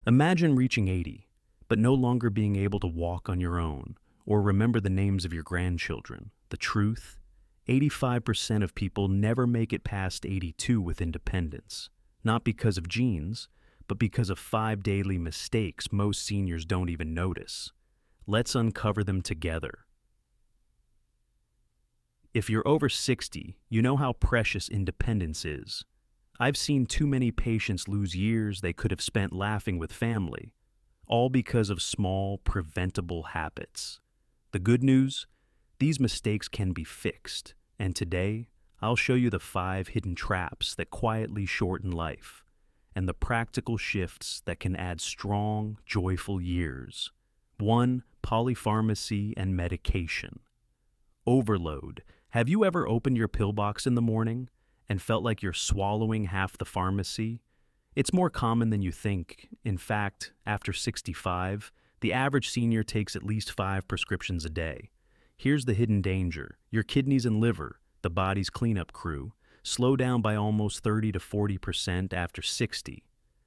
Imagine reaching 80, but no longer being able to walk on your own or remember the names of your grandchildren. The truth? 85% of people never make it past 82 with independence, not because of genes, but because of 5 daily mistakes most seniors don't even notice. Let's uncover them together. If you're over 60, you know how precious independence is. I've seen too many patients lose years they could have spent laughing with family, all because of small, preventable habits. The good news? These mistakes can be fixed, and today, I'll show you the 5 hidden traps that quietly shorten life, and the practical shifts that can add strong, joyful years. 1. Polypharmacy and medication. Overload. Have you ever opened your pill box in the morning and felt like you're swallowing half the pharmacy? It's more common than you think. In fact, after 65, the average senior takes at least 5 prescriptions a day. Here's the hidden danger. Your kidneys and liver, the body's cleanup crew, slow down by almost 30 to 40% after 60.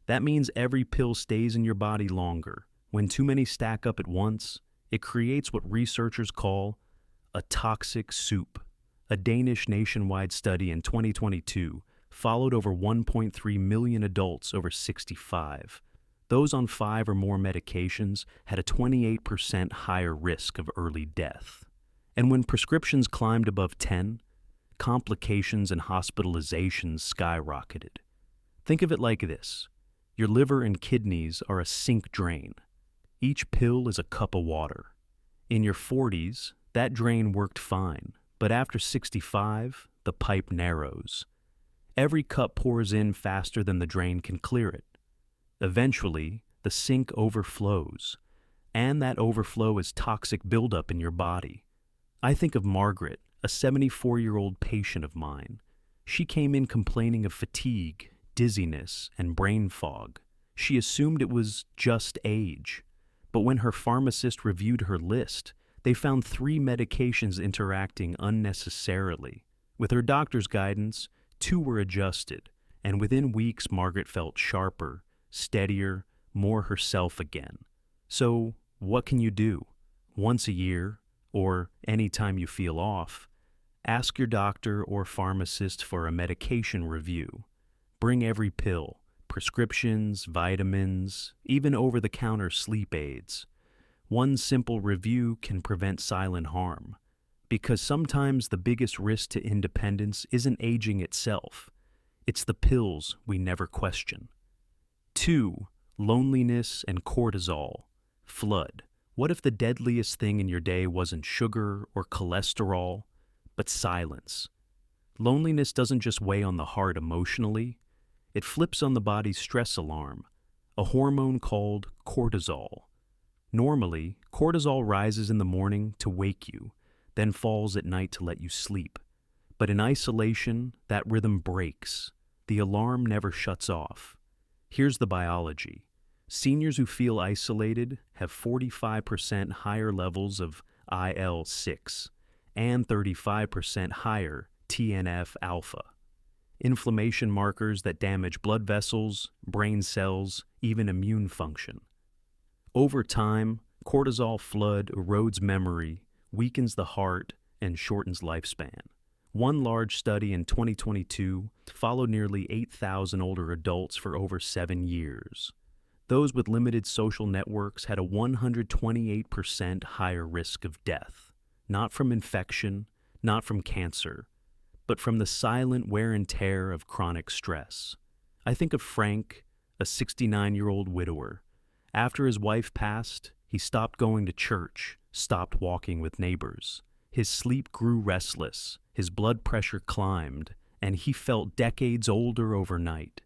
That means every pill stays in your body longer. When too many stack up at once, it creates what researchers call a toxic soup. A Danish nationwide study in 2022 followed over 1.3 million adults over 65. Those on 5 or more medications had a 28% higher risk of early death. And when prescriptions climbed above 10, complications and hospitalizations skyrocketed. Think of it like this. Your liver and kidneys are a sink drain. Each pill is a cup of water. In your 40s, that drain worked fine. But after 65, the pipe narrows. Every cup pours in faster than the drain can clear it. Eventually, the sink overflows, and that overflow is toxic buildup in your body. I think of Margaret, a 74-year-old patient of mine. She came in complaining of fatigue, dizziness, and brain fog. She assumed it was just age. But when her pharmacist reviewed her list, they found 3 medications interacting unnecessarily. With her doctor's guidance, 2 were adjusted, and within weeks Margaret felt sharper, steadier, more herself again. So, what can you do? Once a year, or any time you feel off, ask your doctor or pharmacist for a medication review. Bring every pill, prescriptions, vitamins, even over-the-counter sleep aids. One simple review can prevent silent harm, because sometimes the biggest risk to independence isn't aging itself. It's the pills we never question. 2. Loneliness and cortisol. Flood. What if the deadliest thing in your day wasn't sugar or cholesterol, but silence? Loneliness doesn't just weigh on the heart emotionally, it flips on the body's stress alarm, a hormone called cortisol. Normally, cortisol rises in the morning to wake you, then falls at night to let you sleep. But in isolation, that rhythm breaks. The alarm never shuts off. Here's the biology. Seniors who feel isolated have 45% higher levels of IL-6 and 35% higher TNF-alpha. Inflammation markers that damage blood vessels, brain cells, even immune function. Over time, cortisol flood erodes memory, weakens the heart, and shortens lifespan. One large study in 2022 followed nearly 8,000 older adults for over 7 years. Those with limited social networks had a 128% higher risk of death, not from infection, not from cancer, but from the silent wear and tear of chronic stress. I think of Frank, a 69-year-old widower. After his wife passed, he stopped going to church, stopped walking with neighbors. His sleep grew restless, his blood pressure climbed, and he felt decades older overnight.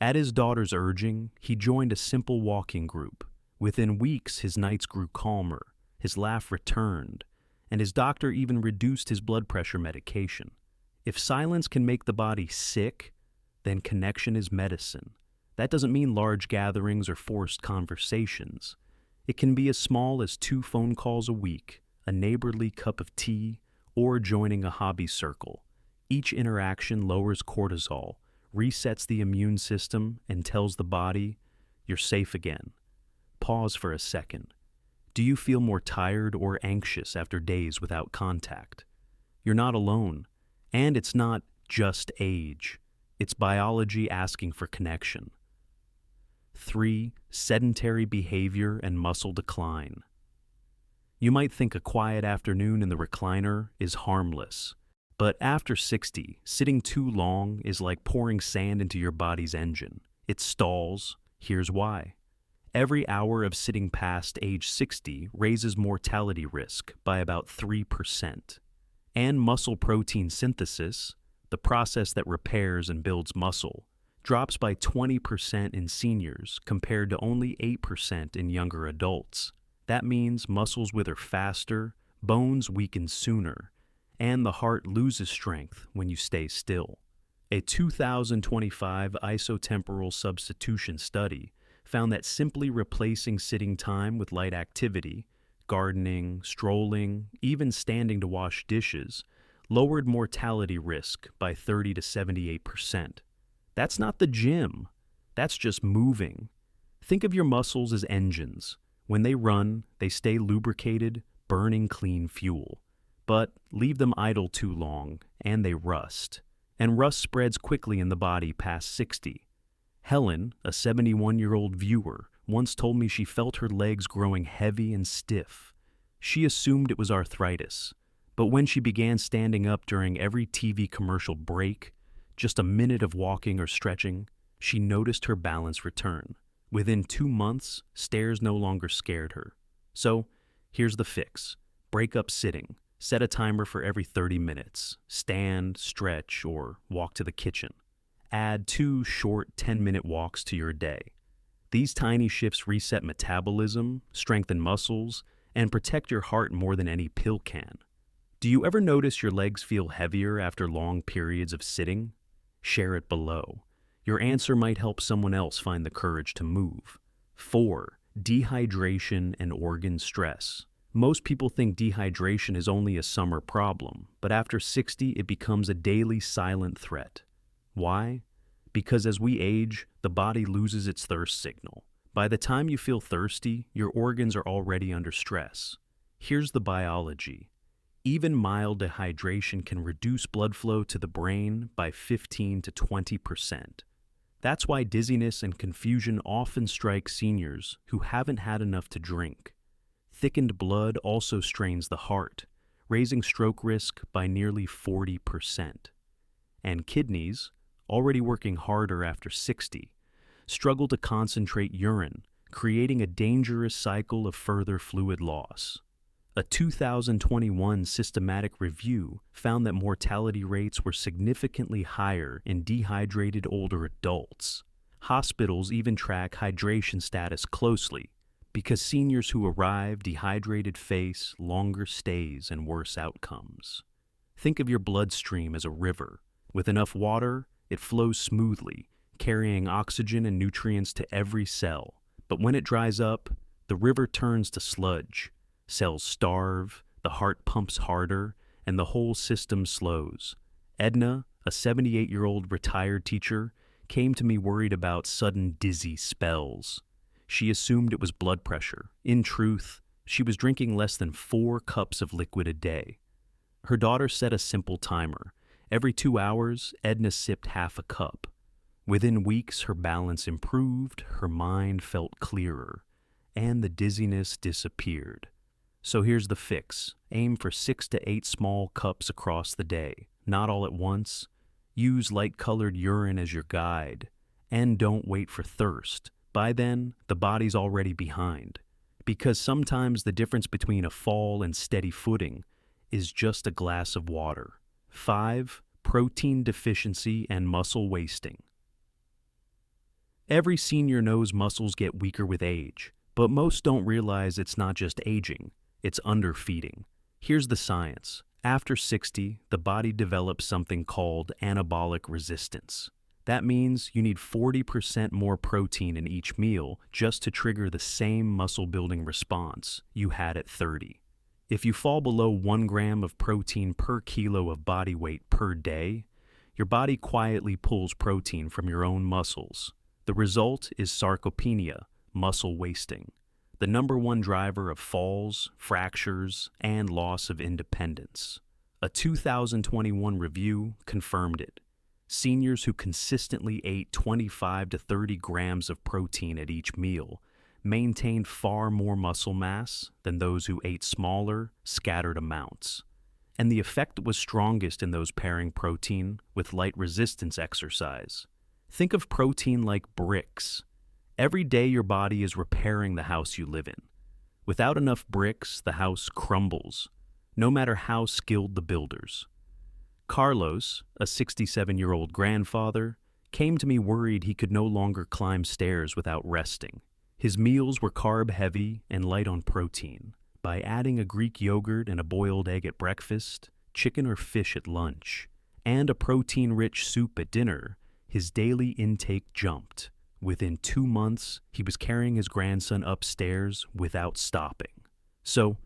At his daughter's urging, he joined a simple walking group. Within weeks, his nights grew calmer, his laugh returned, and his doctor even reduced his blood pressure medication. If silence can make the body sick, then connection is medicine. That doesn't mean large gatherings or forced conversations. It can be as small as 2 phone calls a week, a neighborly cup of tea, or joining a hobby circle. Each interaction lowers cortisol, resets the immune system, and tells the body, You're safe again. Pause for a second. Do you feel more tired or anxious after days without contact? You're not alone. And it's not just age. It's biology asking for connection. 3. Sedentary behavior and muscle decline. You might think a quiet afternoon in the recliner is harmless, but after 60, sitting too long is like pouring sand into your body's engine. It stalls. Here's why. Every hour of sitting past age 60 raises mortality risk by about 3%. And muscle protein synthesis, the process that repairs and builds muscle, drops by 20% in seniors compared to only 8% in younger adults. That means muscles wither faster, bones weaken sooner, and the heart loses strength when you stay still. A 2025 isotemporal substitution study found that simply replacing sitting time with light activity, gardening, strolling, even standing to wash dishes, lowered mortality risk by 30 to 78%. That's not the gym. That's just moving. Think of your muscles as engines. When they run, they stay lubricated, burning clean fuel. But leave them idle too long, and they rust. And rust spreads quickly in the body past 60. Helen, a 71-year-old viewer, once told me she felt her legs growing heavy and stiff. She assumed it was arthritis. But when she began standing up during every TV commercial break, just a minute of walking or stretching, she noticed her balance return. Within 2 months, stairs no longer scared her. So, here's the fix. Break up sitting. Set a timer for every 30 minutes. Stand, stretch, or walk to the kitchen. Add 2 short 10-minute walks to your day. These tiny shifts reset metabolism, strengthen muscles, and protect your heart more than any pill can. Do you ever notice your legs feel heavier after long periods of sitting? Share it below. Your answer might help someone else find the courage to move. 4. Dehydration and organ stress. Most people think dehydration is only a summer problem, but after 60, it becomes a daily silent threat. Why? Because as we age, the body loses its thirst signal. By the time you feel thirsty, your organs are already under stress. Here's the biology. Even mild dehydration can reduce blood flow to the brain by 15 to 20%. That's why dizziness and confusion often strike seniors who haven't had enough to drink. Thickened blood also strains the heart, raising stroke risk by nearly 40%. And kidneys, already working harder after 60, struggle to concentrate urine, creating a dangerous cycle of further fluid loss. A 2021 systematic review found that mortality rates were significantly higher in dehydrated older adults. Hospitals even track hydration status closely because seniors who arrive dehydrated face longer stays and worse outcomes. Think of your bloodstream as a river. With enough water, it flows smoothly, carrying oxygen and nutrients to every cell. But when it dries up, the river turns to sludge. Cells starve, the heart pumps harder, and the whole system slows. Edna, a 78-year-old retired teacher, came to me worried about sudden dizzy spells. She assumed it was blood pressure. In truth, she was drinking less than 4 cups of liquid a day. Her daughter set a simple timer. Every 2 hours, Edna sipped half a cup. Within weeks, her balance improved, her mind felt clearer, and the dizziness disappeared. So here's the fix. Aim for 6 to 8 small cups across the day, not all at once. Use light-colored urine as your guide, and don't wait for thirst. By then, the body's already behind, because sometimes the difference between a fall and steady footing is just a glass of water. 5. Protein deficiency and muscle wasting. Every senior knows muscles get weaker with age, but most don't realize it's not just aging, it's underfeeding. Here's the science. After 60, the body develops something called anabolic resistance. That means you need 40% more protein in each meal just to trigger the same muscle-building response you had at 30. If you fall below 1 gram of protein per kilo of body weight per day, your body quietly pulls protein from your own muscles. The result is sarcopenia, muscle wasting, the number one driver of falls, fractures, and loss of independence. A 2021 review confirmed it. Seniors who consistently ate 25 to 30 grams of protein at each meal maintained far more muscle mass than those who ate smaller, scattered amounts. And the effect was strongest in those pairing protein with light resistance exercise. Think of protein like bricks. Every day your body is repairing the house you live in. Without enough bricks, the house crumbles, no matter how skilled the builders. Carlos, a 67-year-old grandfather, came to me worried he could no longer climb stairs without resting. His meals were carb-heavy and light on protein. By adding a Greek yogurt and a boiled egg at breakfast, chicken or fish at lunch, and a protein-rich soup at dinner, his daily intake jumped. Within 2 months, he was carrying his grandson upstairs without stopping. So,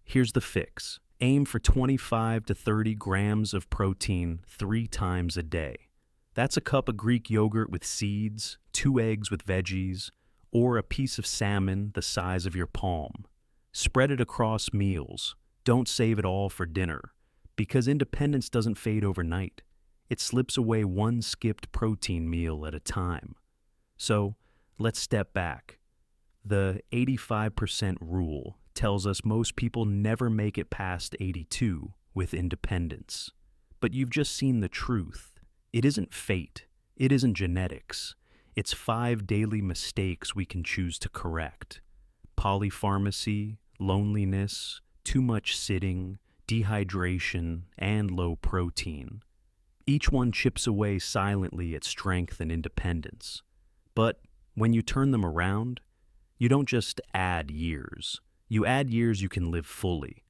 here's the fix. Aim for 25 to 30 grams of protein 3 times a day. That's a cup of Greek yogurt with seeds, 2 eggs with veggies, or a piece of salmon the size of your palm. Spread it across meals. Don't save it all for dinner, because independence doesn't fade overnight. It slips away one skipped protein meal at a time. So, let's step back. The 85% rule tells us most people never make it past 82 with independence. But you've just seen the truth. It isn't fate. It isn't genetics. It's 5 daily mistakes we can choose to correct. Polypharmacy, loneliness, too much sitting, dehydration, and low protein. Each one chips away silently at strength and independence. But when you turn them around, you don't just add years. You add years you can live fully,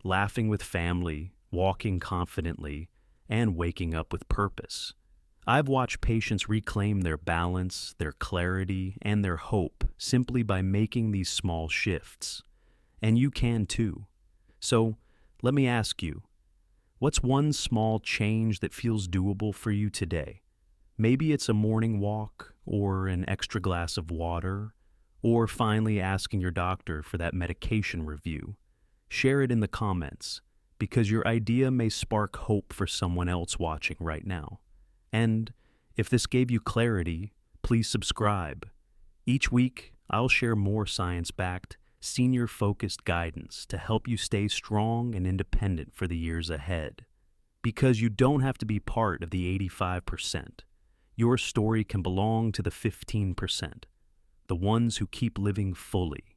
laughing with family, walking confidently, and waking up with purpose. I've watched patients reclaim their balance, their clarity, and their hope simply by making these small shifts. And you can too. So, let me ask you, what's one small change that feels doable for you today? Maybe it's a morning walk, or an extra glass of water, or finally asking your doctor for that medication review. Share it in the comments, because your idea may spark hope for someone else watching right now. And if this gave you clarity, please subscribe. Each week, I'll share more science-backed, senior-focused guidance to help you stay strong and independent for the years ahead. Because you don't have to be part of the 85%. Your story can belong to the 15%, the ones who keep living fully.